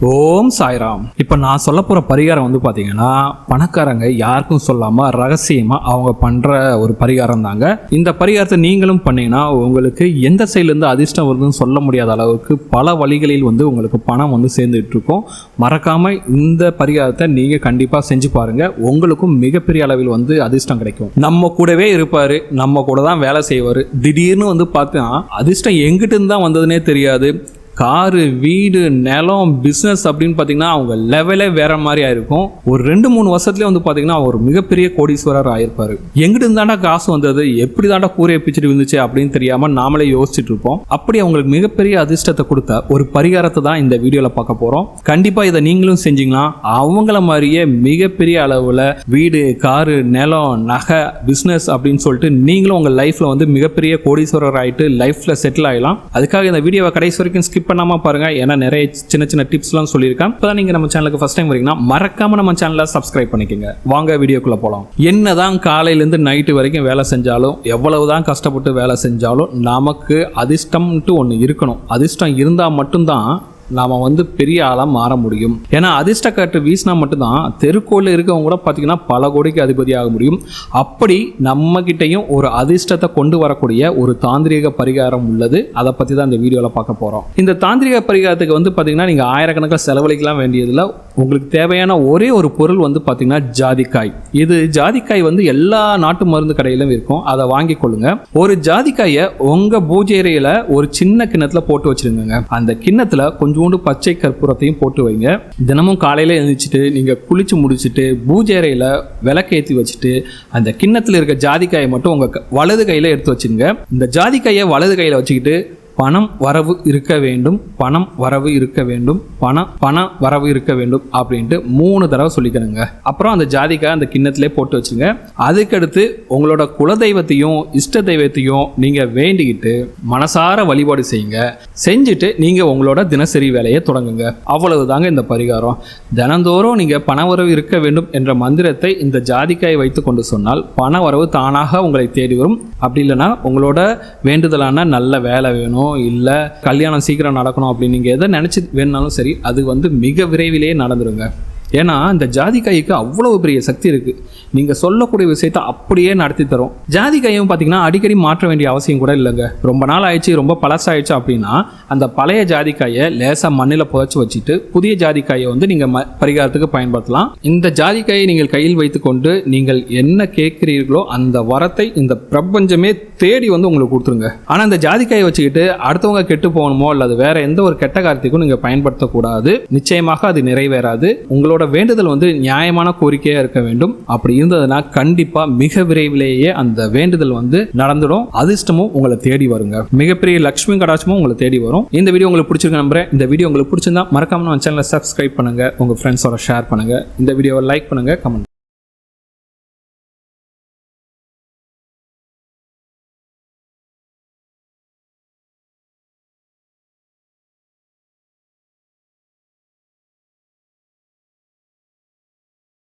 ஓம் சாய்ராம். இப்போ நான் சொல்ல போகிற பரிகாரம் வந்து பார்த்தீங்கன்னா பணக்காரங்க யாருக்கும் சொல்லாமல் ரகசியமாக அவங்க பண்ணுற ஒரு பரிகாரம் தாங்க. இந்த பரிகாரத்தை நீங்களும் பண்ணீங்கன்னா உங்களுக்கு எந்த சைட்லேருந்து அதிர்ஷ்டம் வருதுன்னு சொல்ல முடியாத அளவுக்கு பல வழிகளில் வந்து உங்களுக்கு பணம் வந்து சேர்ந்துட்டு இருக்கும். மறக்காமல் இந்த பரிகாரத்தை நீங்கள் கண்டிப்பாக செஞ்சு பாருங்கள். உங்களுக்கும் மிகப்பெரிய அளவில் வந்து அதிர்ஷ்டம் கிடைக்கும். நம்ம கூடவே இருப்பார், நம்ம கூட தான் வேலை செய்வார். திடீர்னு வந்து பார்த்தா அதிர்ஷ்டம் எங்கிட்டு தான் வந்ததுன்னே தெரியாது. காரு, வீடு, நிலம், பிஸ்னஸ் அப்படின்னு பார்த்தீங்கன்னா அவங்க லெவலே வேற மாதிரி ஆயிருக்கும். ஒரு 2-3 வருஷத்துலேயே வந்து பார்த்தீங்கன்னா அவர் மிகப்பெரிய கோடீஸ்வரர் ஆயிருப்பாரு. எங்கிட்டு இருந்தாண்டா காசு வந்தது, எப்படி தாண்டா கூரையை பிச்சுட்டு வந்துச்சு அப்படின்னு தெரியாம நாமளே யோசிச்சுட்டு இருப்போம். அப்படி அவங்களுக்கு மிகப்பெரிய அதிர்ஷ்டத்தை கொடுத்த ஒரு பரிகாரத்தை தான் இந்த வீடியோவில் பார்க்க போறோம். கண்டிப்பா இதை நீங்களும் செஞ்சீங்கன்னா அவங்கள மாதிரியே மிகப்பெரிய அளவில் வீடு, காரு, நிலம், நகை, பிஸ்னஸ் அப்படின்னு சொல்லிட்டு நீங்களும் உங்க லைஃப்ல வந்து மிகப்பெரிய கோடீஸ்வரர் ஆயிட்டு லைஃப்ல செட்டில் ஆகலாம். அதுக்காக இந்த வீடியோவை கடைசி வரைக்கும் ஸ்கிப் பண்ணாம பாருங்க. ஏன்னா நிறைய சின்ன சின்ன டிப்ஸ்லாம் சொல்லியிருக்கேன். இப்போதான் நீங்க நம்ம சேனலுக்கு ஃபர்ஸ்ட் டைம் வரீங்கன்னா மறக்காம நம்ம சேனலை சப்ஸ்கிரைப் பண்ணிக்கோங்க. வாங்க வீடியோக்குள்ள போலாம். என்னதான் காலையிலேருந்து நைட்டு வரைக்கும் வேலை செஞ்சாலும், எவ்வளவுதான் கஷ்டப்பட்டு வேலை செஞ்சாலும் நமக்கு அதிர்ஷ்டம்ட்டு ஒன்று இருக்கணும். அதிர்ஷ்டம் இருந்தால் மட்டும்தான் நாம வந்து பெரிய ஆளாக மாற முடியும். ஏன்னா அதிர்ஷ்ட காற்று வீசினா மட்டும்தான் தெருக்கோளில் இருக்கவங்க கூட பார்த்தீங்கன்னா பல கோடிக்கு அதிபதி ஆக முடியும். அப்படி நம்ம கிட்டையும் ஒரு அதிர்ஷ்டத்தை கொண்டு வரக்கூடிய ஒரு தாந்திரிக பரிகாரம் உள்ளது. அதை பற்றி தான் இந்த வீடியோவில் பார்க்க போகிறோம். இந்த தாந்திரிக பரிகாரத்துக்கு வந்து பார்த்தீங்கன்னா நீங்கள் ஆயிரக்கணக்கில் செலவழிக்கலாம் வேண்டியதில்லை. உங்களுக்கு தேவையான ஒரே ஒரு பொருள் வந்து பார்த்தீங்கன்னா ஜாதிக்காய். இது ஜாதிக்காய் வந்து எல்லா நாட்டு மருந்து கடையிலும் இருக்கும். அதை வாங்கி கொள்ளுங்க. ஒரு ஜாதிக்காயை உங்க பூஜை அறையில ஒரு சின்ன கிண்ணத்துல போட்டு வச்சிருங்க. அந்த கிண்ணத்துல கொஞ்சோண்டு பச்சை கற்பூரத்தையும் போட்டு வைங்க. தினமும் காலையில எழுந்திரிச்சிட்டு நீங்க குளிச்சு முடிச்சுட்டு பூஜை அறையில விளக்கேற்றி வச்சுட்டு அந்த கிண்ணத்துல இருக்க ஜாதிக்காயை மட்டும் உங்க வலது கையில எடுத்து வச்சுங்க. இந்த ஜாதிக்காயை வலது கையில வச்சுக்கிட்டு பணம் வரவு இருக்க வேண்டும், பணம் வரவு இருக்க வேண்டும், பணம் வரவு இருக்க வேண்டும் அப்படின்ட்டு 3 தடவை சொல்லிக்கிறேங்க. அப்புறம் அந்த ஜாதிக்காய் அந்த கிண்ணத்திலே போட்டு வச்சுங்க. அதுக்கடுத்து உங்களோட குலதெய்வத்தையும் இஷ்ட தெய்வத்தையும் நீங்க வேண்டிக்கிட்டு மனசார வழிபாடு செய்யுங்க. செஞ்சுட்டு நீங்க உங்களோட தினசரி வேலையை தொடங்குங்க. அவ்வளவுதாங்க இந்த பரிகாரம். தினந்தோறும் நீங்க பண வரவு இருக்க வேண்டும் என்ற மந்திரத்தை இந்த ஜாதிக்காயை வைத்து கொண்டு சொன்னால் பண வரவு தானாக உங்களை தேடி வரும். அப்படி இல்லைன்னா உங்களோட வேண்டுதலான நல்ல வேலை வேணும், இல்லை கல்யாணம் சீக்கிரம் நடக்கணும் அப்படின்னு நீங்கள் எதை நினச்சி வேணுனாலும் சரி, அது வந்து மிக விரைவிலேயே நடந்துருங்க. ஏன்னா இந்த ஜாதிக்காய்க்கு அவ்வளவு பெரிய சக்தி இருக்குது. நீங்கள் சொல்லக்கூடிய விஷயத்தை அப்படியே நடத்தி தரும். ஜாதிக்காயும் பார்த்தீங்கன்னா அடிக்கடி மாற்ற வேண்டிய அவசியம் கூட இல்லைங்க. ரொம்ப நாள் ஆயிடுச்சு, ரொம்ப பழசாயிடுச்சு அப்படின்னா அந்த பழைய ஜாதிக்காயை லேசாக மண்ணில் புதைச்சி வச்சுட்டு புதிய ஜாதிக்காயை வந்து நீங்கள் பரிகாரத்துக்கு பயன்படுத்தலாம். இந்த ஜாதிக்காயை நீங்கள் கையில் வைத்துக்கொண்டு நீங்கள் என்ன கேட்குறீர்களோ அந்த வரத்தை இந்த பிரபஞ்சமே தேடி வந்து உங்களுக்கு கொடுத்துருங்க. ஆனால் இந்த ஜாதிக்காயை வச்சுக்கிட்டு அடுத்தவங்க கெட்டு போகணுமோ அல்லது வேற எந்த ஒரு கெட்ட காரியத்துக்கும் நீங்கள் பயன்படுத்தக்கூடாது. நிச்சயமாக அது நிறைவேறாது. உங்களோட வேண்டுதல் வந்து நியாயமான கோரிக்கையா இருக்க வேண்டும். அப்படி இருந்ததுன்னா கண்டிப்பா மிக விரைவிலேயே அந்த வேண்டுதல் வந்து நடந்துடும். அதிர்ஷ்டமும் உங்களை தேடி வருங்க. மிகப்பெரிய லட்சுமி கடாட்சமும் உங்களை தேடி வரும். இந்த வீடியோ உங்களுக்கு பிடிச்சிருக்க நம்புறேன். இந்த வீடியோ உங்களுக்கு பிடிச்சிருந்தா மறக்காம நம்ம சேனலை சப்ஸ்கிரைப் பண்ணுங்க, உங்க ஃப்ரெண்ட்ஸோட ஷேர் பண்ணுங்க, இந்த வீடியோவை லைக் பண்ணுங்க, கமெண்ட்